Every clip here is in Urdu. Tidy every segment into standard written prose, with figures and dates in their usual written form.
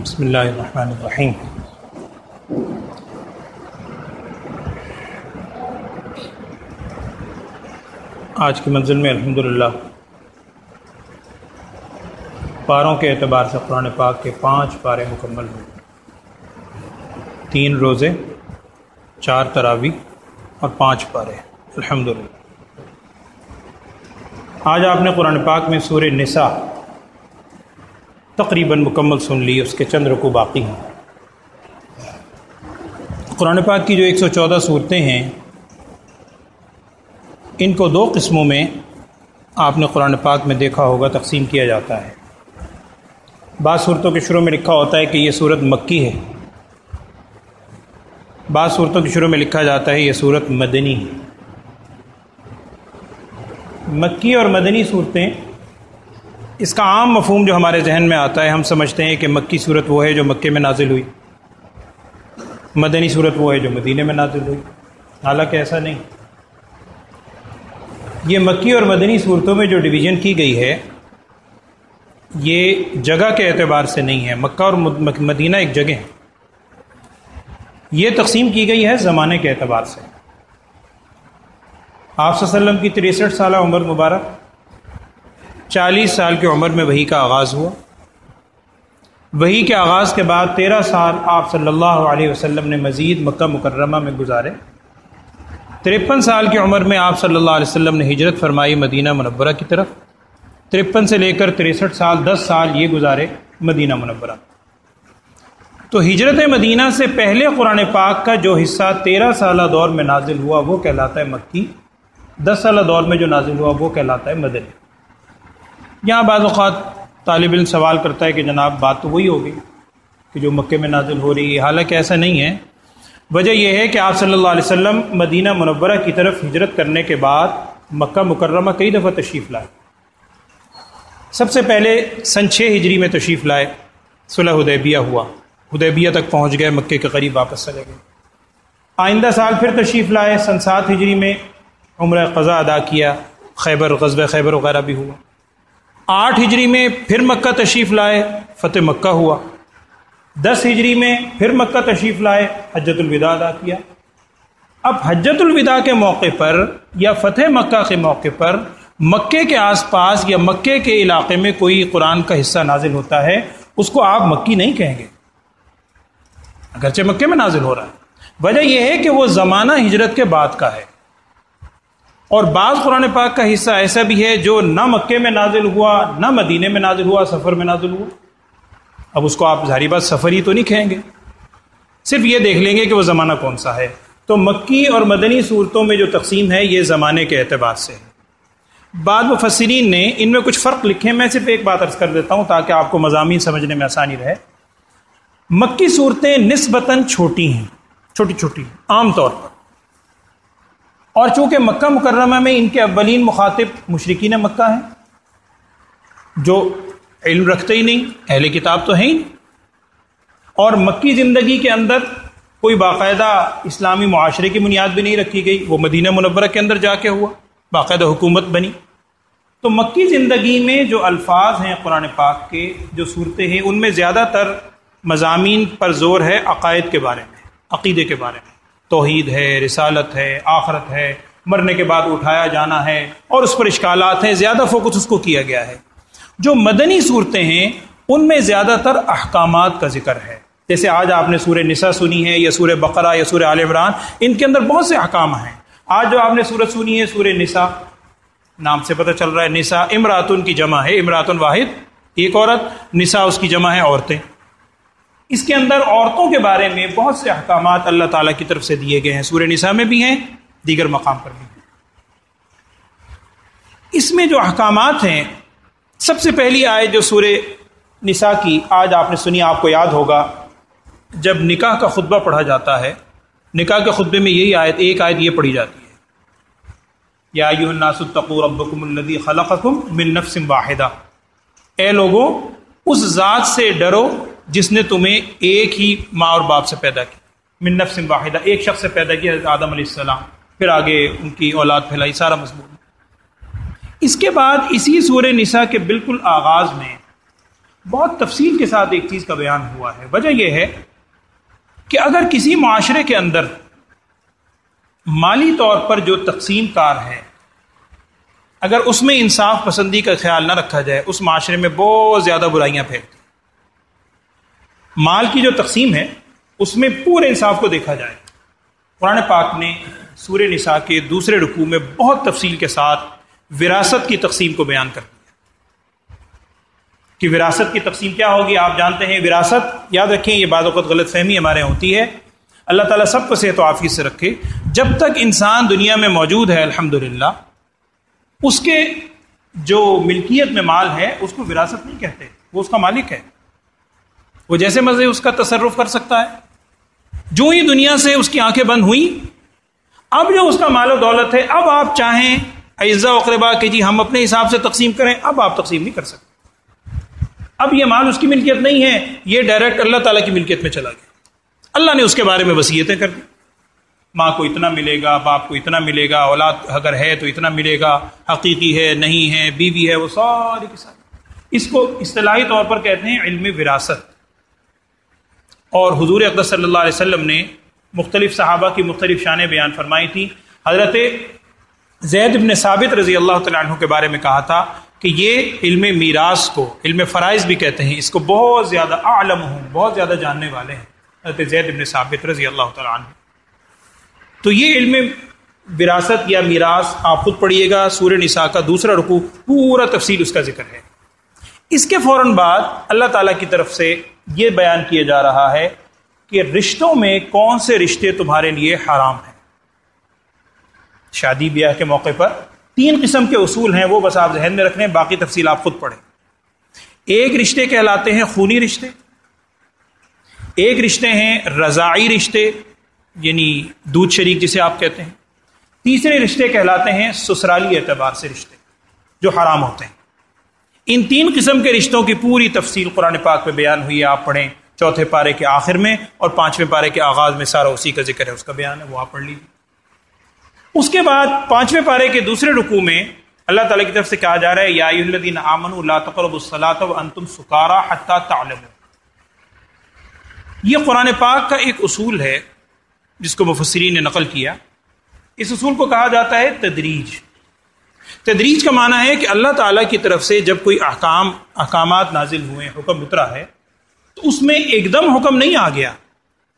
بسم اللہ الرحمن الرحیم۔ آج کی منزل میں الحمدللہ پاروں کے اعتبار سے قرآن پاک کے 5 پارے مکمل ہوئے، 3 روزے، 4 تراویح اور 5 پارے الحمدللہ۔ آج آپ نے قرآن پاک میں سورہ نساء تقریباً مکمل سن لی، اس کے چند رکوع باقی ہیں۔ قرآن پاک کی جو 114 صورتیں ہیں، ان کو 2 قسموں میں آپ نے قرآن پاک میں دیکھا ہوگا تقسیم کیا جاتا ہے۔ بعض صورتوں کے شروع میں لکھا ہوتا ہے کہ یہ صورت مکی ہے، بعض صورتوں کے شروع میں لکھا جاتا ہے یہ صورت مدنی ہے۔ مکی اور مدنی صورتیں، اس کا عام مفہوم جو ہمارے ذہن میں آتا ہے، ہم سمجھتے ہیں کہ مکی صورت وہ ہے جو مکے میں نازل ہوئی، مدنی صورت وہ ہے جو مدینے میں نازل ہوئی، حالانکہ ایسا نہیں۔ یہ مکی اور مدنی صورتوں میں جو ڈویژن کی گئی ہے، یہ جگہ کے اعتبار سے نہیں ہے۔ مکہ اور مدینہ ایک جگہ ہے، یہ تقسیم کی گئی ہے زمانے کے اعتبار سے۔ آپ صلی اللہ علیہ وسلم کی 63 سالہ عمر مبارک، 40 سال کی عمر میں وحی کا آغاز ہوا۔ وحی کے آغاز کے بعد 13 سال آپ صلی اللہ علیہ وسلم نے مزید مکہ مکرمہ میں گزارے۔ 53 سال کی عمر میں آپ صلی اللہ علیہ وسلم نے ہجرت فرمائی مدینہ منورہ کی طرف۔ 53 سے لے کر 63 سال، 10 سال یہ گزارے مدینہ منورہ۔ تو ہجرت مدینہ سے پہلے قرآن پاک کا جو حصہ 13 سالہ دور میں نازل ہوا وہ کہلاتا ہے مکی، 10 سالہ دور میں جو نازل ہوا وہ کہلاتا ہے مدنی۔ یہاں بعض اوقات طالب علم سوال کرتا ہے کہ جناب بات تو وہی ہوگی کہ جو مکے میں نازل ہو رہی ہے، حالانکہ ایسا نہیں ہے۔ وجہ یہ ہے کہ آپ صلی اللہ علیہ وسلم مدینہ منورہ کی طرف ہجرت کرنے کے بعد مکہ مکرمہ کئی دفعہ تشریف لائے۔ سب سے پہلے سن 6 ہجری میں تشریف لائے، صلح حدیبیہ ہوا، حدیبیہ تک پہنچ گئے، مکے کے قریب واپس چلے گئے۔ آئندہ سال پھر تشریف لائے، سن 7 ہجری میں عمرہ قضا ادا کیا، خیبر، غزوہ خیبر وغیرہ بھی ہوا۔ 8 ہجری میں پھر مکہ تشریف لائے، فتح مکہ ہوا۔ 10 ہجری میں پھر مکہ تشریف لائے، حجۃ الوداع ادا کیا۔ اب حجۃ الوداع کے موقع پر یا فتح مکہ کے موقع پر مکے کے آس پاس یا مکے کے علاقے میں کوئی قرآن کا حصہ نازل ہوتا ہے، اس کو آپ مکی نہیں کہیں گے، اگرچہ مکے میں نازل ہو رہا ہے۔ وجہ یہ ہے کہ وہ زمانہ ہجرت کے بعد کا ہے، اور بعض قرآن پاک کا حصہ ایسا بھی ہے جو نہ مکے میں نازل ہوا، نہ مدینے میں نازل ہوا، سفر میں نازل ہوا۔ اب اس کو آپ ظاہری بات سفر ہی تو نہیں کہیں گے، صرف یہ دیکھ لیں گے کہ وہ زمانہ کون سا ہے۔ تو مکی اور مدنی صورتوں میں جو تقسیم ہے یہ زمانے کے اعتبار سے ہے۔ بعض مفسرین نے ان میں کچھ فرق لکھے، میں صرف ایک بات عرض کر دیتا ہوں تاکہ آپ کو مضامین سمجھنے میں آسانی رہے۔ مکی صورتیں نسبتاً چھوٹی ہیں، چھوٹی چھوٹی عام طور پر، اور چونکہ مکہ مکرمہ میں ان کے اولین مخاطب مشرکین مکہ ہیں جو علم رکھتے ہی نہیں، اہل کتاب تو ہیں ہی نہیں، اور مکی زندگی کے اندر کوئی باقاعدہ اسلامی معاشرے کی بنیاد بھی نہیں رکھی گئی، وہ مدینہ منورہ کے اندر جا کے ہوا، باقاعدہ حکومت بنی۔ تو مکی زندگی میں جو الفاظ ہیں قرآن پاک کے، جو صورتیں ہیں، ان میں زیادہ تر مضامین پر زور ہے عقائد کے بارے میں، عقیدے کے بارے میں، توحید ہے، رسالت ہے، آخرت ہے، مرنے کے بعد اٹھایا جانا ہے، اور اس پر اشکالات ہیں، زیادہ فوکس اس کو کیا گیا ہے۔ جو مدنی صورتیں ہیں ان میں زیادہ تر احکامات کا ذکر ہے، جیسے آج آپ نے سورہ نساء سنی ہے یا سورہ بقرہ یا سورہ آل عمران، ان کے اندر بہت سے احکام ہیں۔ آج جو آپ نے سورت سنی ہے سورہ نساء، نام سے پتہ چل رہا ہے نساء، امراتن کی جمع ہے، امراتن واحد ایک عورت، نساء اس کی جمع ہے عورتیں۔ اس کے اندر عورتوں کے بارے میں بہت سے احکامات اللہ تعالیٰ کی طرف سے دیے گئے ہیں، سورہ نساء میں بھی ہیں، دیگر مقام پر بھی ہیں۔ اس میں جو احکامات ہیں، سب سے پہلی آیت جو سورہ نساء کی آج آپ نے سنی، آپ کو یاد ہوگا جب نکاح کا خطبہ پڑھا جاتا ہے، نکاح کے خطبے میں یہی آیت، ایک آیت یہ پڑھی جاتی ہے، یا ایھا الناس اتقوا ربکم الذی خلقکم من نفس واحدہ، اے لوگوں اس ذات سے ڈرو جس نے تمہیں ایک ہی ماں اور باپ سے پیدا کی، من نفس واحدہ، ایک شخص سے پیدا کیا، حضرت آدم علیہ السلام، پھر آگے ان کی اولاد پھیلائی، سارا مضمون۔ اس کے بعد اسی سورہ نساء کے بالکل آغاز میں بہت تفصیل کے ساتھ ایک چیز کا بیان ہوا ہے۔ وجہ یہ ہے کہ اگر کسی معاشرے کے اندر مالی طور پر جو تقسیم کار ہے، اگر اس میں انصاف پسندی کا خیال نہ رکھا جائے، اس معاشرے میں بہت زیادہ برائیاں پھیلتی۔ مال کی جو تقسیم ہے اس میں پورے انصاف کو دیکھا جائے۔ قرآن پاک نے سورہ نساء کے دوسرے رکوع میں بہت تفصیل کے ساتھ وراثت کی تقسیم کو بیان کر دیا کہ وراثت کی تقسیم کیا ہوگی۔ آپ جانتے ہیں وراثت، یاد رکھیں یہ بعض اوقات غلط فہمی ہمارے یہاں ہوتی ہے، اللہ تعالیٰ سب کو صحت و عافیت سے رکھے، جب تک انسان دنیا میں موجود ہے الحمدللہ اس کے جو ملکیت میں مال ہے اس کو وراثت نہیں کہتے، وہ اس کا مالک ہے، وہ جیسے مرضی اس کا تصرف کر سکتا ہے۔ جو ہی دنیا سے اس کی آنکھیں بند ہوئیں، اب جو اس کا مال و دولت ہے، اب آپ چاہیں اعزاء و اقربا کہ جی ہم اپنے حساب سے تقسیم کریں، اب آپ تقسیم نہیں کر سکتے۔ اب یہ مال اس کی ملکیت نہیں ہے، یہ ڈائریکٹ اللہ تعالیٰ کی ملکیت میں چلا گیا۔ اللہ نے اس کے بارے میں وصیتیں کر دی، ماں کو اتنا ملے گا، باپ کو اتنا ملے گا، اولاد اگر ہے تو اتنا ملے گا، حقیقی ہے نہیں ہے، بیوی ہے، وہ ساری کی ساری۔ اس کو اصطلاحی طور پر کہتے ہیں علم وراثت۔ اور حضور اقدس صلی اللہ علیہ وسلم نے مختلف صحابہ کی مختلف شانیں بیان فرمائی تھیں۔ حضرت زید بن ثابت رضی اللہ تعالیٰ عنہ کے بارے میں کہا تھا کہ یہ علم میراث کو علم فرائض بھی کہتے ہیں، اس کو بہت زیادہ عالم ہوں، بہت زیادہ جاننے والے ہیں حضرت زید بن ثابت رضی اللہ تعالیٰ عنہ۔ تو یہ علم وراثت یا میراث آپ خود پڑھیے گا، سورہ نساء کا دوسرا رکوع پورا تفصیل اس کا ذکر ہے۔ اس کے فوراً بعد اللہ تعالیٰ کی طرف سے یہ بیان کیا جا رہا ہے کہ رشتوں میں کون سے رشتے تمہارے لیے حرام ہیں۔ شادی بیاہ کے موقع پر 3 قسم کے اصول ہیں، وہ بس آپ ذہن میں رکھ لیں، باقی تفصیل آپ خود پڑھیں۔ ایک رشتے کہلاتے ہیں خونی رشتے، ایک رشتے ہیں رضاعی رشتے یعنی دودھ شریک جسے آپ کہتے ہیں، تیسرے رشتے کہلاتے ہیں سسرالی اعتبار سے رشتے جو حرام ہوتے ہیں۔ ان 3 قسم کے رشتوں کی پوری تفصیل قرآن پاک میں بیان ہوئی ہے، آپ پڑھیں 4 پارے کے آخر میں اور 5ویں پارے کے آغاز میں سارا اسی کا ذکر ہے، اس کا بیان ہے، وہ آپ پڑھ لیجیے۔ اس کے بعد 5ویں پارے کے دوسرے رکوع میں اللہ تعالیٰ کی طرف سے کہا جا رہا ہے یا ایھا الذین آمنوا لا تقربوا الصلاۃ وانتم سکارى حتی تعلموا۔ یہ قرآن پاک کا ایک اصول ہے جس کو مفسرین نے نقل کیا۔ اس اصول کو کہا جاتا ہے تدریج۔ تدریج کا معنی ہے کہ اللہ تعالیٰ کی طرف سے جب کوئی احکامات نازل ہوئے، حکم اترا ہے، تو اس میں ایک دم حکم نہیں آ گیا،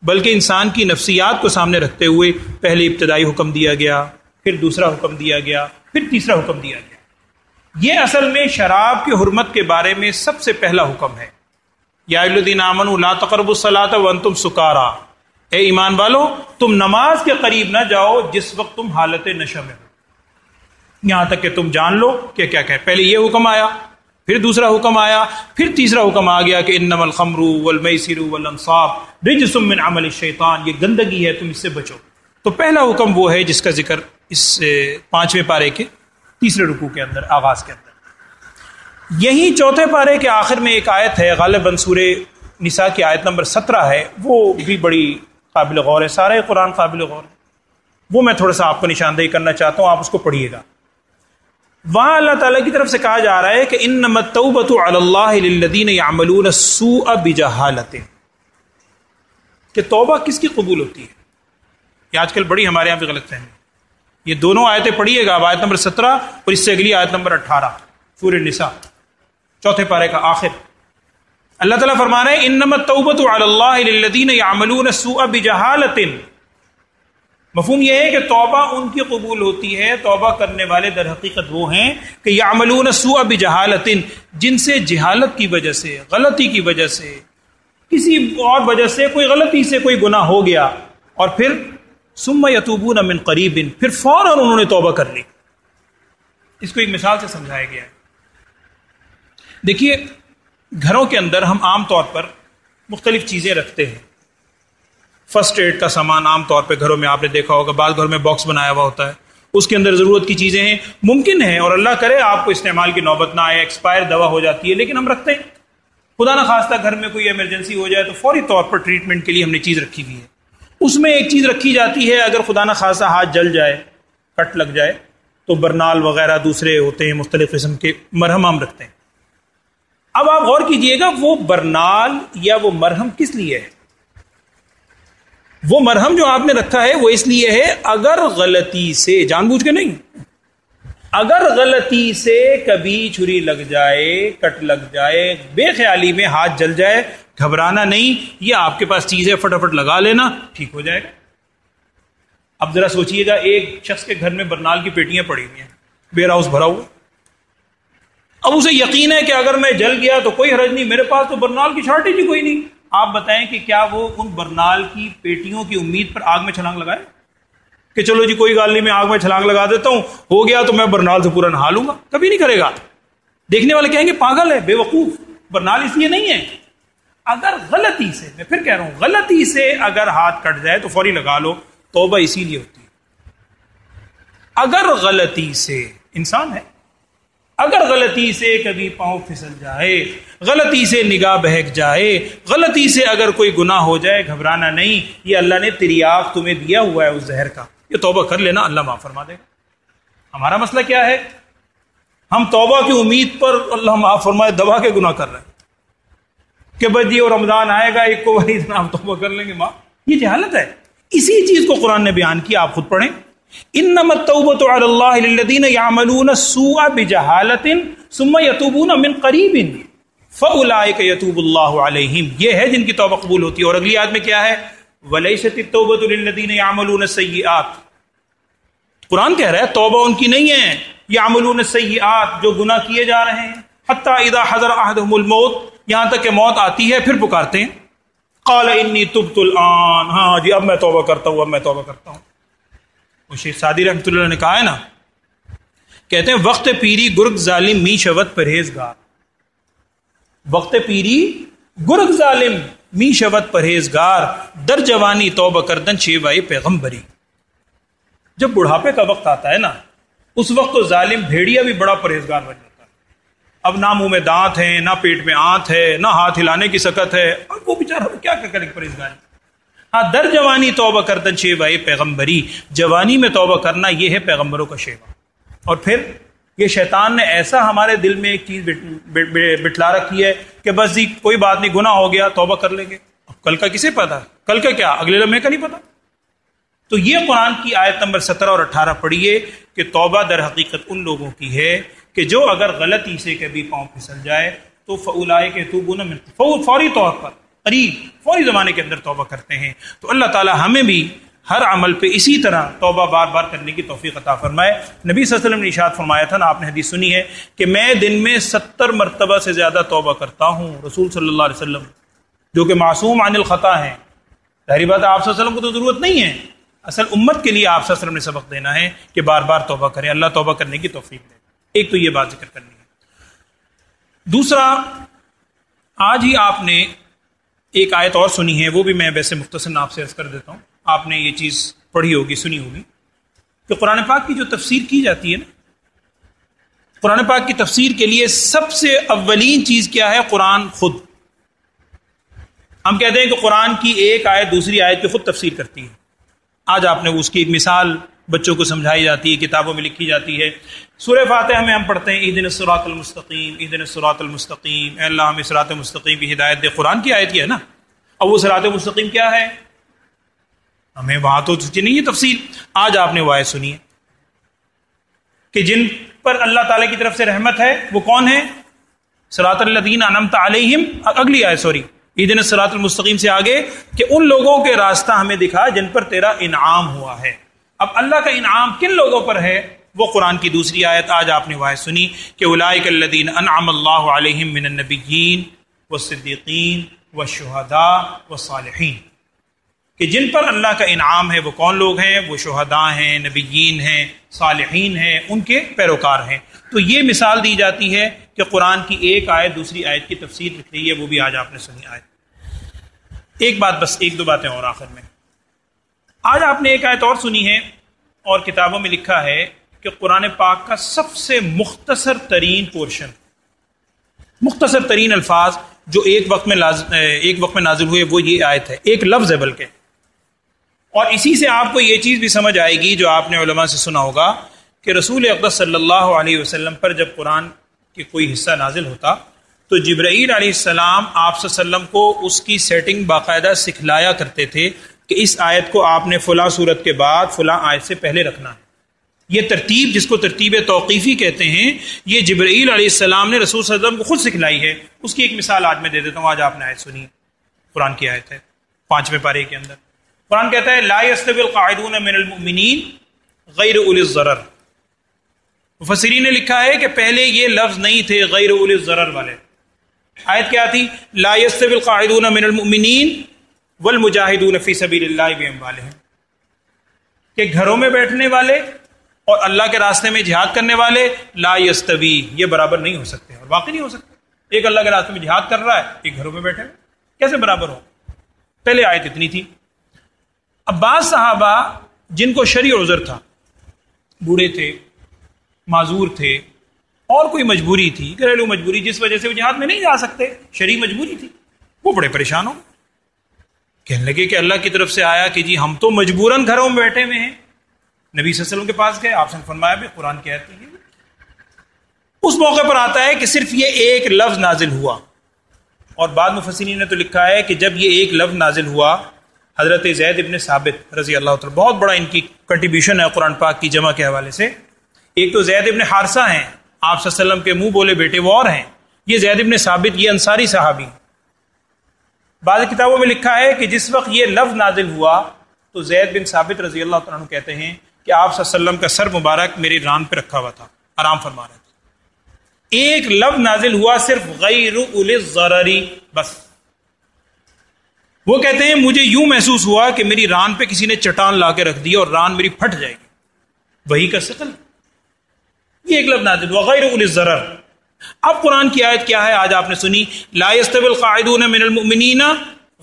بلکہ انسان کی نفسیات کو سامنے رکھتے ہوئے پہلے ابتدائی حکم دیا گیا، پھر دوسرا حکم دیا گیا، پھر تیسرا حکم دیا گیا۔ یہ اصل میں شراب کی حرمت کے بارے میں سب سے پہلا حکم ہے۔ یا ایھا الذین آمنوا لا تقربوا الصلاۃ وانتم سکارى، اے ایمان والو تم نماز کے قریب نہ جاؤ جس وقت تم حالت نشہ میں ہو، یہاں تک کہ تم جان لو کہ کیا کہ پہلے یہ حکم آیا، پھر دوسرا حکم آیا، پھر تیسرا حکم آ گیا کہ انما الخمر والمیسر والانصاب رجس من عمل الشیطان، یہ گندگی ہے، تم اس سے بچو۔ تو پہلا حکم وہ ہے جس کا ذکر اس 5ویں پارے کے تیسرے رکوع کے اندر آغاز کے اندر۔ یہی 4 پارے کے آخر میں ایک آیت ہے، غالباً سورہ نساء کی آیت نمبر 17 ہے، وہ بھی بڑی قابل غور ہے، سارا قرآن قابل غور ہے، وہ میں تھوڑا سا آپ کو نشاندہی کرنا چاہتا ہوں، آپ اس کو پڑھیے گا۔ وہاں اللہ تعالیٰ کی طرف سے کہا جا رہا ہے کہ انما التوبۃ علی اللہ للذین یعملون السوء بجہالۃ، کہ توبہ کس کی قبول ہوتی ہے۔ یہ آج کل بڑی ہمارے یہاں بھی غلط فہمی۔ یہ دونوں آیتیں پڑھیے گا، آیت نمبر 17 اور اس سے اگلی آیت نمبر 18 سورہ نساء 4 پارے کا آخر۔ اللہ تعالیٰ فرما رہے ہیں انما التوبۃ علی اللہ للذین یعملون السوء بجہالۃ۔ مفہوم یہ ہے کہ توبہ ان کی قبول ہوتی ہے، توبہ کرنے والے در حقیقت وہ ہیں کہ یعملون السوء بجہالۃ، جن سے جہالت کی وجہ سے، غلطی کی وجہ سے، کسی اور وجہ سے، کوئی غلطی سے کوئی گناہ ہو گیا، اور پھر ثم یتوبون من قریب، پھر فوراً انہوں نے توبہ کر لی۔ اس کو ایک مثال سے سمجھایا گیا ہے۔ دیکھیے گھروں کے اندر ہم عام طور پر مختلف چیزیں رکھتے ہیں، فرسٹ ایڈ کا سامان عام طور پہ گھروں میں آپ نے دیکھا ہوگا، بعض گھروں میں باکس بنایا ہوا ہوتا ہے، اس کے اندر ضرورت کی چیزیں ہیں، ممکن ہے اور اللہ کرے آپ کو استعمال کی نوبت نہ آئے، ایکسپائر دوا ہو جاتی ہے، لیکن ہم رکھتے ہیں، خدا نہ خواستہ گھر میں کوئی ایمرجنسی ہو جائے تو فوری طور پر ٹریٹمنٹ کے لیے ہم نے چیز رکھی ہوئی ہے۔ اس میں ایک چیز رکھی جاتی ہے، اگر خدا نہ خواستہ ہاتھ جل جائے، کٹ لگ جائے، تو برنال وغیرہ دوسرے ہوتے ہیں مختلف قسم کے مرہم ہم رکھتے ہیں۔ اب آپ غور کیجئے گا وہ برنال یا وہ مرہم کس لیے ہے؟ وہ مرہم جو آپ نے رکھا ہے وہ اس لیے ہے اگر غلطی سے، جان بوجھ کے نہیں، اگر غلطی سے کبھی چھری لگ جائے، کٹ لگ جائے، بے خیالی میں ہاتھ جل جائے، گھبرانا نہیں، یہ آپ کے پاس چیز ہے، فٹافٹ لگا لینا، ٹھیک ہو جائے گا۔ اب ذرا سوچئے گا، ایک شخص کے گھر میں برنال کی پیٹیاں پڑی ہوئی ہیں، ویئر ہاؤس بھرا ہوا، اب اسے یقین ہے کہ اگر میں جل گیا تو کوئی حرج نہیں، میرے پاس تو برنال کی شارٹیج ہی کوئی نہیں۔ آپ بتائیں کہ کیا وہ ان برنال کی پیٹیوں کی امید پر آگ میں چھلانگ لگائے کہ چلو جی کوئی گال نہیں، میں آگ میں چھلانگ لگا دیتا ہوں، ہو گیا تو میں برنال سے پورا نہا لوں گا؟ کبھی نہیں کرے گا۔ دیکھنے والے کہیں گے پاگل ہے، بے وقوف، برنال اس لیے نہیں ہے۔ اگر غلطی سے، میں پھر کہہ رہا ہوں، غلطی سے اگر ہاتھ کٹ جائے تو فوری لگا لو، توبہ اسی لیے ہوتی ہے۔ اگر غلطی سے، انسان ہے، اگر غلطی سے کبھی پاؤں پھسل جائے، غلطی سے نگاہ بہک جائے، غلطی سے اگر کوئی گناہ ہو جائے، گھبرانا نہیں، یہ اللہ نے تریاق تمہیں دیا ہوا ہے اس زہر کا، یہ توبہ کر لینا، اللہ معاف فرما دے گا۔ ہمارا مسئلہ کیا ہے؟ ہم توبہ کی امید پر اللہ معاف فرمائے دبا کے گناہ کر رہے ہیں کہ بس جی وہ رمضان آئے گا، ایک کو وہی ہم توبہ کر لیں گے معاف۔ یہ جہالت ہے۔ اسی چیز کو قرآن نے بیان کیا، آپ خود پڑھیں، انما التوبۃ علی اللہ للذین یعملون السوء بجہالۃ ثم یتوبون من قریب فاولئک یتوب اللہ علیہم، یہ ہے جن کی توبہ قبول ہوتی ہے۔ اور اگلی آیت میں کیا ہے؟ ولیست التوبۃ للذین یعملون السیئات، قرآن کہہ رہا ہے توبہ ان کی نہیں ہے، یعملون السیئات، جو گناہ کیے جا رہے ہیں، حتی اذا حضر احدهم الموت، یہاں تک کہ موت آتی ہے پھر پکارتے ہیں، قال انی تبت الآن، ہاں جی اب میں توبہ کرتا ہوں، اب میں توبہ کرتا ہوں۔ وہ شیخ سعدی رحمۃ اللہ نے کہا ہے نا، کہتے ہیں وقت پیری گرگ ظالم می شود پرہیزگار، وقت پیری گرگ ظالم می شود پرہیزگار، در جوانی توبہ کردن شیوائے پیغمبری۔ جب بڑھاپے کا وقت آتا ہے نا، اس وقت تو ظالم بھیڑیا بھی بڑا پرہیزگار بن جاتا ہے۔ اب نہ منہ میں دانت ہے، نہ پیٹ میں آنت ہے، نہ ہاتھ ہلانے کی سکت ہے، اب وہ بیچارہ کیا کرے پرہیزگاری۔ ہاں، در جوانی توبہ کردن شیوائے پیغمبری، جوانی میں توبہ کرنا یہ ہے پیغمبروں کا شیوا۔ اور پھر یہ شیطان نے ایسا ہمارے دل میں ایک چیز بٹھلا رکھی ہے کہ بس جی کوئی بات نہیں، گناہ ہو گیا توبہ کر لیں گے، اب کل کا کسے پتا، کل کا کیا، اگلے لمحے کا نہیں پتا۔ تو یہ قرآن کی آیت نمبر 17 اور 18 پڑھیے کہ توبہ در حقیقت ان لوگوں کی ہے کہ جو اگر غلطی سے کبھی پاؤں پھسل جائے تو فاولئک یتوبون من، فوری طور پر، قریب، فوری زمانے کے اندر توبہ کرتے ہیں۔ تو اللہ تعالی ہمیں بھی ہر عمل پہ اسی طرح توبہ بار بار کرنے کی توفیق عطا فرمائے۔ نبی صلی اللہ علیہ وسلم نے ارشاد فرمایا تھا نا، آپ نے حدیث سنی ہے کہ میں دن میں 70 مرتبہ سے زیادہ توبہ کرتا ہوں، رسول صلی اللہ علیہ وسلم جو کہ معصوم عن الخطا ہیں۔ ظاہری بات ہے آپ صلی اللہ علیہ وسلم کو تو ضرورت نہیں ہے، اصل امت کے لیے آپ صلی اللہ علیہ وسلم نے سبق دینا ہے کہ بار بار توبہ کریں، اللہ توبہ کرنے کی توفیق دے۔ ایک تو یہ بات ذکر کرنی ہے۔ دوسرا، آج ہی آپ نے ایک آیت اور سنی ہے، وہ بھی میں ویسے مختصر آپ سے عرض کر دیتا ہوں، آپ نے یہ چیز پڑھی ہوگی، سنی ہوگی کہ قرآن پاک کی جو تفسیر کی جاتی ہے نا، قرآن پاک کی تفسیر کے لیے سب سے اولین چیز کیا ہے؟ قرآن خود۔ ہم کہتے ہیں کہ قرآن کی ایک آیت دوسری آیت کی خود تفسیر کرتی ہے۔ آج آپ نے اس کی ایک مثال بچوں کو سمجھائی جاتی ہے، کتابوں میں لکھی جاتی ہے۔ سورہ فاتحہ میں ہم پڑھتے ہیں اہدنا الصراط المستقیم، اہدنا الصراط المستقیم، اے اللہ ہمیں صراط مستقیم کی ہدایت دے۔ قرآن کی آیت یہ ہے نا، اب وہ صراط مستقیم کیا ہے؟ ہمیں وہاں تو نہیں یہ تفصیل۔ آج آپ نے وہ آیت سنی ہے کہ جن پر اللہ تعالیٰ کی طرف سے رحمت ہے وہ کون ہے؟ صراط الذین انعمت علیہم، اگلی آیت سوری اہدنا الصراط المستقیم سے آگے کہ ان لوگوں کے راستہ ہمیں دکھا جن پر تیرا انعام ہوا ہے۔ اب اللہ کا انعام کن لوگوں پر ہے؟ وہ قرآن کی دوسری آیت آج آپ نے وہ آیت سنی کہ اولئک الذین انعم اللہ علیہم من النبیین والصدیقین والشہداء والصالحین، کہ جن پر اللہ کا انعام ہے وہ کون لوگ ہیں؟ وہ شہداء ہیں، نبیین ہیں، صالحین ہیں، ان کے پیروکار ہیں۔ تو یہ مثال دی جاتی ہے کہ قرآن کی ایک آیت دوسری آیت کی تفسیر لکھ رہی ہے، وہ بھی آج آپ نے سنی آیت۔ ایک بات، بس ایک دو باتیں اور آخر میں۔ آج آپ نے ایک آیت اور سنی ہے اور کتابوں میں لکھا ہے کہ قرآن پاک کا سب سے مختصر ترین پورشن، مختصر ترین الفاظ جو ایک وقت میں نازل ہوئے وہ یہ آیت ہے، ایک لفظ ہے بلکہ۔ اور اسی سے آپ کو یہ چیز بھی سمجھ آئے گی جو آپ نے علماء سے سنا ہوگا کہ رسول اقدس صلی اللہ علیہ وسلم پر جب قرآن کے کوئی حصہ نازل ہوتا تو جبرائیل علیہ السلام آپ صلی اللہ علیہ وسلم کو اس کی سیٹنگ باقاعدہ سکھلایا کرتے تھے کہ اس آیت کو آپ نے فلاں صورت کے بعد فلاں آیت سے پہلے رکھنا ہے. یہ ترتیب جس کو ترتیب توقیفی کہتے ہیں، یہ جبرائیل علیہ السلام نے رسول صلی اللہ علیہ وسلم کو خود سکھلائی ہے. اس کی ایک مثال آج میں دے دیتا ہوں. آج آپ نے آیت سنی، قرآن کی آیت ہے 5ویں پارے کے اندر. قرآن کہتا ہے لا يستوي القاعدون من المؤمنین غیر اولی الضرر. مفسرین نے لکھا ہے کہ پہلے یہ لفظ نہیں تھے غیر اولی الضرر والے. آیت کیا تھی؟ لا يستوي القاعدون من المؤمنین والمجاہدون فی سبیل اللہ باموالہم، کہ گھروں میں بیٹھنے والے اور اللہ کے راستے میں جہاد کرنے والے لا یستوی، یہ برابر نہیں ہو سکتے، اور واقعی نہیں ہو سکتے. ایک اللہ کے راستے میں جہاد کر رہا ہے، ایک گھروں میں بیٹھے ہوئے، کیسے برابر ہو؟ پہلے آیت اتنی تھی. اب بعض صحابہ جن کو شرعی عذر تھا، بوڑھے تھے، معذور تھے، اور کوئی مجبوری تھی، گھریلو مجبوری جس وجہ سے وہ جہاد میں نہیں جا سکتے، شرعی مجبوری تھی، وہ بڑے پریشان ہو، کہنے لگے کہ اللہ کی طرف سے آیا کہ جی ہم تو مجبوراً گھروں میں بیٹھے ہوئے ہیں. نبی صلی اللہ علیہ وسلم کے پاس گئے، آپ نے فرمایا بھی قرآن کی آیت ہے. اس موقع پر آتا ہے کہ صرف یہ ایک لفظ نازل ہوا، اور بعد مفسرین نے تو لکھا ہے کہ جب یہ ایک لفظ نازل ہوا، حضرت زید ابن ثابت رضی اللہ تعالیٰ، بہت بڑا ان کی کنٹریبیوشن ہے قرآن پاک کی جمع کے حوالے سے. ایک تو زید ابن حارثہ ہیں، آپ صلی اللہ علیہ وسلم کے منہ بولے بیٹے، وہ اور ہیں. یہ زید ابن ثابت، یہ انصاری صحابی. بعض کتابوں میں لکھا ہے کہ جس وقت یہ لفظ نازل ہوا تو زید بن ثابت رضی اللہ تعالیٰ عنہ کہتے ہیں کہ آپ صلی اللہ علیہ وسلم کا سر مبارک میری ران پہ رکھا ہوا تھا، آرام فرما رہے تھے. ایک لفظ نازل ہوا صرف غیر اولی الضرری، بس. وہ کہتے ہیں مجھے یوں محسوس ہوا کہ میری ران پہ کسی نے چٹان لا کے رکھ دی اور ران میری پھٹ جائے گی، وہی کا ثقل. یہ ایک لفظ نازل ہوا غیر اولی الضرر. اب قرآن کی آیت کیا ہے؟ آج آپ نے سنی لا يستوي القاعدون من المؤمنین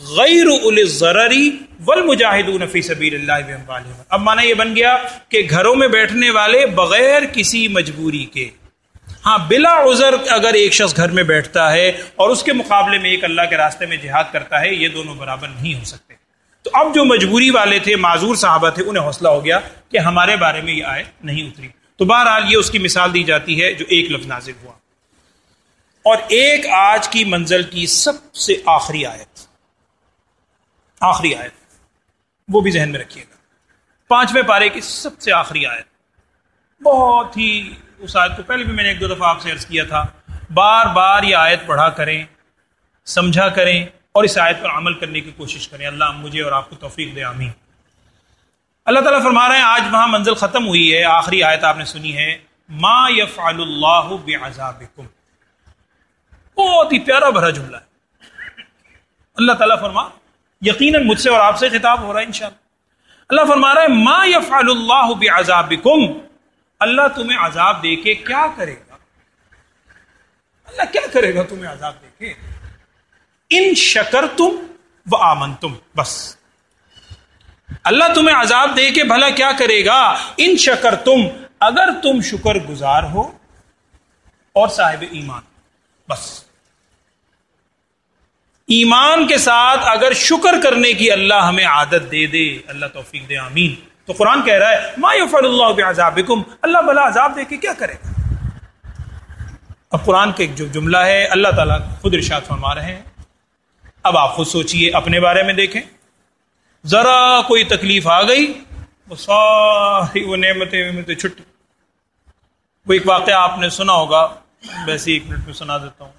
غیر اولی الضرر والمجاہدون فی سبیل اللہ باموالہم. اب معنی یہ بن گیا کہ گھروں میں بیٹھنے والے بغیر کسی مجبوری کے، ہاں بلا عذر اگر ایک شخص گھر میں بیٹھتا ہے اور اس کے مقابلے میں ایک اللہ کے راستے میں جہاد کرتا ہے، یہ دونوں برابر نہیں ہو سکتے. تو اب جو مجبوری والے تھے، معذور صحابہ تھے، انہیں حوصلہ ہو گیا کہ ہمارے بارے میں یہ آیت نہیں اتری. تو بہرحال یہ اس کی مثال دی جاتی ہے جو ایک لفظ نازل ہوا. اور ایک آج کی منزل کی سب سے آخری آیت وہ بھی ذہن میں رکھیے گا، 5ویں پارے کی سب سے آخری آیت. بہت ہی اس آیت کو پہلے بھی میں نے ایک دو دفعہ آپ سے عرض کیا تھا، بار بار یہ آیت پڑھا کریں، سمجھا کریں، اور اس آیت پر عمل کرنے کی کوشش کریں. اللہ مجھے اور آپ کو توفیق دے، آمین. اللہ تعالیٰ فرما رہے ہیں آج وہاں منزل ختم ہوئی ہے، آخری آیت آپ نے سنی ہے، ما یفعل اللہ بعذابکم. بہت ہی پیارا بھرا جملہ ہے. اللہ تعالیٰ فرما، یقیناً مجھ سے اور آپ سے خطاب ہو رہا ہے انشاءاللہ. اللہ فرما رہا ہے ما یفعل اللہ بعذابکم، اللہ تمہیں عذاب دے کے کیا کرے گا؟ اللہ کیا کرے گا تمہیں عذاب دے کے؟ ان شکرتم و آمنتم، بس. اللہ تمہیں عذاب دے کے بھلا کیا کرے گا؟ ان شکرتم، اگر تم شکر گزار ہو اور صاحب ایمان، بس. ایمان کے ساتھ اگر شکر کرنے کی اللہ ہمیں عادت دے دے، اللہ توفیق دے، آمین. تو قرآن کہہ رہا ہے ما یفعل اللہ بعذابکم، اللہ بھلا عذاب دے کے کیا کرے گا؟ اب قرآن کا ایک جو جملہ ہے اللہ تعالیٰ خود ارشاد فرما رہے ہیں. اب آپ خود سوچئے، اپنے بارے میں دیکھیں، ذرا کوئی تکلیف آ گئی وہ ساری وہ نعمتیں چھٹی. وہ ایک واقعہ آپ نے سنا ہوگا، ویسے 1 منٹ میں سنا دیتا ہوں.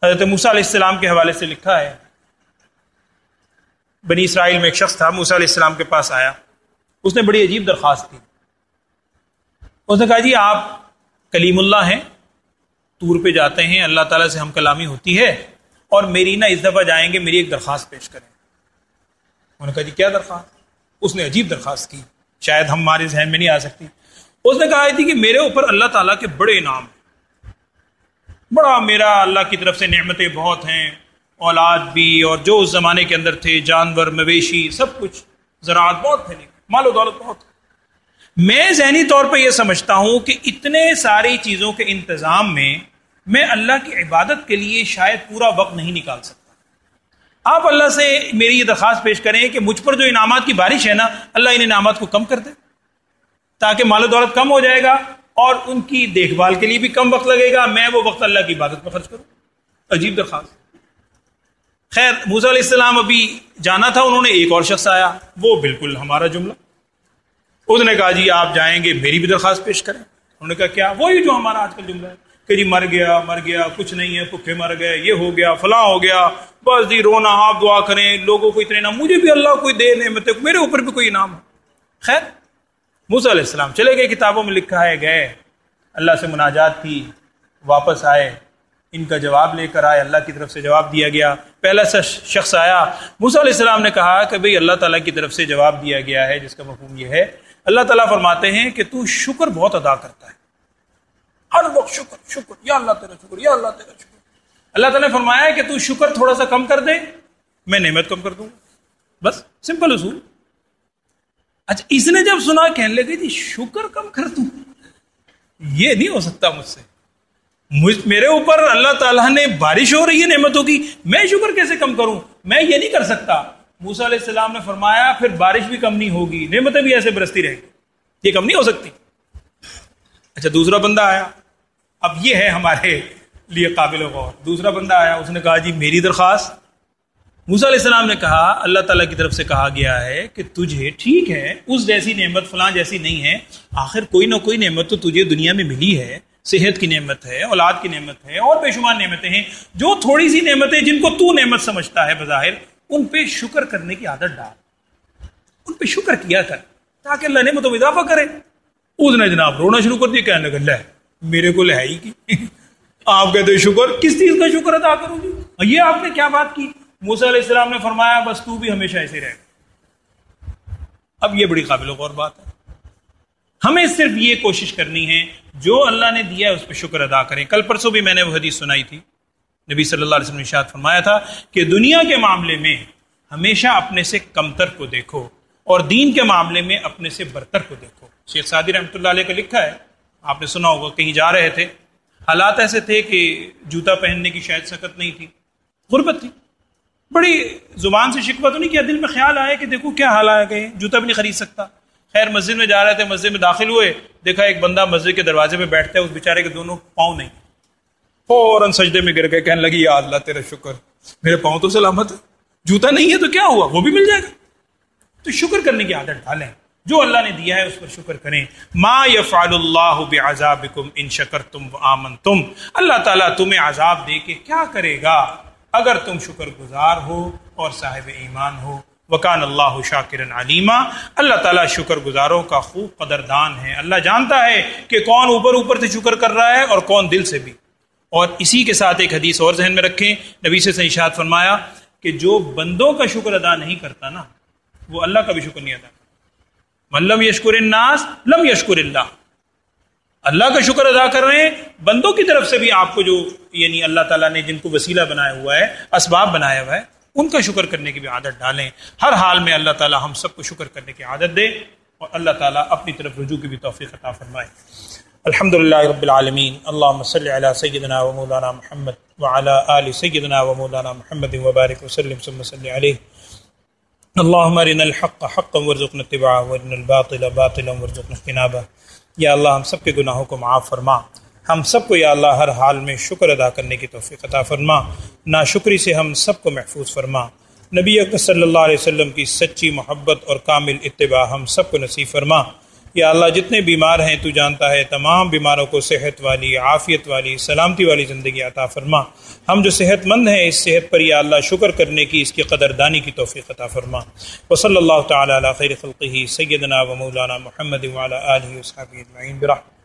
حضرت موسیٰ علیہ السلام کے حوالے سے لکھا ہے، بنی اسرائیل میں ایک شخص تھا، موسیٰ علیہ السلام کے پاس آیا. اس نے بڑی عجیب درخواست کی. اس نے کہا جی آپ کلیم اللہ ہیں، طور پہ جاتے ہیں، اللہ تعالیٰ سے ہم کلامی ہوتی ہے، اور میری نا اس دفعہ جائیں گے، میری ایک درخواست پیش کریں. انہوں نے کہا جی کیا درخواست؟ اس نے عجیب درخواست کی، شاید ہمارے ذہن میں نہیں آ سکتی. اس نے کہا تھی کہ میرے اوپر اللہ تعالیٰ کے بڑے انعام، بڑا میرا اللہ کی طرف سے نعمتیں بہت ہیں، اولاد بھی، اور جو اس زمانے کے اندر تھے، جانور، مویشی، سب کچھ، زراعت بہت پھیلی، مال و دولت بہت. میں ذہنی طور پہ یہ سمجھتا ہوں کہ اتنے ساری چیزوں کے انتظام میں اللہ کی عبادت کے لیے شاید پورا وقت نہیں نکال سکتا. آپ اللہ سے میری یہ درخواست پیش کریں کہ مجھ پر جو انعامات کی بارش ہے نا، اللہ ان انعامات کو کم کر دے، تاکہ مال و دولت کم ہو جائے گا اور ان کی دیکھ بھال کے لیے بھی کم وقت لگے گا، میں وہ وقت اللہ کی عبادت پر خرچ کروں. عجیب درخواست. خیر موسیٰ علیہ السلام ابھی جانا تھا, انہوں نے ایک اور شخص آیا, وہ بالکل ہمارا جملہ, اس نے کہا جی آپ جائیں گے میری بھی درخواست پیش کریں. انہوں نے کہا کیا؟ وہی جو ہمارا آج کل جملہ ہے کہ جی مر گیا کچھ نہیں ہے, بھوکے مر گئے, یہ ہو گیا فلاں ہو گیا, بس جی رونا, آپ دعا کریں لوگوں کو اتنے انعام, مجھے بھی اللہ کوئی دے نعمت, میرے اوپر بھی کوئی انعام. خیر موسیٰ علیہ السلام چلے گئے, کتابوں میں لکھا ہے گئے, اللہ سے مناجات تھی, واپس آئے, ان کا جواب لے کر آئے, اللہ کی طرف سے جواب دیا گیا. پہلا شخص آیا, موسیٰ علیہ السلام نے کہا کہ بھئی اللہ تعالیٰ کی طرف سے جواب دیا گیا ہے, جس کا مفہوم یہ ہے اللہ تعالیٰ فرماتے ہیں کہ تو شکر بہت ادا کرتا ہے, ہر وقت شکر شکر, یا اللہ تیرا شکر, یا اللہ تیرا شکر. اللہ تعالیٰ نے فرمایا ہے کہ تو شکر تھوڑا سا کم کر دے, میں نعمت کم کر دوں. بس سمپل اصول. اچھا اس نے جب سنا کہنے لگے جی شکر کم کر دوں, یہ نہیں ہو سکتا مجھ سے, میرے اوپر اللہ تعالیٰ نے بارش ہو رہی ہے نعمتوں کی, میں شکر کیسے کم کروں, میں یہ نہیں کر سکتا. موسیٰ علیہ السلام نے فرمایا پھر بارش بھی کم نہیں ہوگی, نعمتیں بھی ایسے برستی رہیں گی, یہ کم نہیں ہو سکتی. اچھا دوسرا بندہ آیا, اب یہ ہے ہمارے لیے قابل غور. دوسرا بندہ آیا, اس نے کہا جی میری درخواست. موسیٰ علیہ السلام نے کہا اللہ تعالیٰ کی طرف سے کہا گیا ہے کہ تجھے ٹھیک ہے اس جیسی نعمت فلاں جیسی نہیں ہے, آخر کوئی نہ کوئی نعمت تو تجھے دنیا میں ملی ہے, صحت کی نعمت ہے, اولاد کی نعمت ہے, اور بے شمار نعمتیں ہیں. جو تھوڑی سی نعمتیں جن کو تو نعمت سمجھتا ہے بظاہر, ان پہ شکر کرنے کی عادت ڈال, ان پہ شکر کیا کر تاکہ اللہ نعمتوں میں اضافہ کرے. اس نے جناب رونا شروع کر دیا, کہنے لگا لے میرے کو ہے ہی کی آپ کہتے شکر, کس چیز کا شکر ادا کروں گی, یہ آپ نے کیا بات کی. موسیٰ علیہ السلام نے فرمایا بس تو بھی ہمیشہ ایسے رہے. اب یہ بڑی قابل غور بات ہے. ہمیں صرف یہ کوشش کرنی ہے جو اللہ نے دیا ہے اس پہ شکر ادا کریں. کل پرسوں بھی میں نے وہ حدیث سنائی تھی, نبی صلی اللہ علیہ وسلم نے ارشاد فرمایا تھا کہ دنیا کے معاملے میں ہمیشہ اپنے سے کمتر کو دیکھو اور دین کے معاملے میں اپنے سے برتر کو دیکھو. شیخ سعدی رحمۃ اللہ علیہ کا لکھا ہے, آپ نے سنا ہوگا, کہیں جا رہے تھے, حالات ایسے تھے کہ جوتا پہننے کی شاید سکت نہیں تھی, غربت تھی, بڑی زبان سے شکوہ تو نہیں کیا, دل میں خیال آیا کہ دیکھو کیا حال آ گئے, جوتا بھی نہیں خرید سکتا. خیر مسجد میں جا رہے تھے, مسجد میں داخل ہوئے, دیکھا ایک بندہ مسجد کے دروازے پہ بیٹھتا ہے, اس بیچارے کے دونوں پاؤں نہیں, فوراً سجدے میں گر گئے, کہنے لگی یا اللہ تیرا شکر, میرے پاؤں تو سلامت ہے, جوتا نہیں ہے تو کیا ہوا, وہ بھی مل جائے گا. تو شکر کرنے کی عادت ڈالیں, جو اللہ نے دیا ہے اس پر شکر کریں. ما یفعل اللہ بعذابکم ان شکرتم وآمنتم, اللہ تعالیٰ تمہیں عذاب دے کے کیا کرے گا اگر تم شکر گزار ہو اور صاحب ایمان ہو. وکان اللہ شاکرا علیما, اللہ تعالیٰ شکر گزاروں کا خوب قدردان ہے. اللہ جانتا ہے کہ کون اوپر سے شکر کر رہا ہے اور کون دل سے بھی. اور اسی کے ساتھ ایک حدیث اور ذہن میں رکھیں, نبی سے ارشاد فرمایا کہ جو بندوں کا شکر ادا نہیں کرتا نا, وہ اللہ کا بھی شکر نہیں ادا کرتا. من لم یشکر الناس لم یشکر اللہ, اللہ کا شکر ادا کر رہے ہیں, بندوں کی طرف سے بھی آپ کو جو یعنی اللہ تعالیٰ نے جن کو وسیلہ بنایا ہوا ہے, اسباب بنایا ہوا ہے, ان کا شکر کرنے کی بھی عادت ڈالیں. ہر حال میں اللہ تعالیٰ ہم سب کو شکر کرنے کی عادت دے, اور اللہ تعالیٰ اپنی طرف رجوع کی بھی توفیق عطا فرمائے. الحمدللہ رب العالمین. اللہم صلی علی سیدنا و مولانا محمد وعلی آل سیدنا و مولانا محمد وبارک وسلم ثم صلی علیہ. اللہم ارنا الحق حقا وارزقنا اتباعہ وارنا الباطل باطلا وارزقنا اجتنابہ. یا اللہ ہم سب کے گناہوں کو معاف فرما, ہم سب کو یا اللہ ہر حال میں شکر ادا کرنے کی توفیق عطا فرما, ناشکری سے ہم سب کو محفوظ فرما. نبی اکرم صلی اللہ علیہ وسلم کی سچی محبت اور کامل اتباع ہم سب کو نصیب فرما. یا اللہ جتنے بیمار ہیں تو جانتا ہے, تمام بیماروں کو صحت والی, عافیت والی, سلامتی والی زندگی عطا فرما. ہم جو صحت مند ہیں اس صحت پر یا اللہ شکر کرنے کی, اس کی قدردانی کی توفیق عطا فرما. وصلی اللہ تعالی علی خیر خلقہ سیدنا و مولانا محمد وعلی آلہ وصحبہ اجمعین برحمتہ.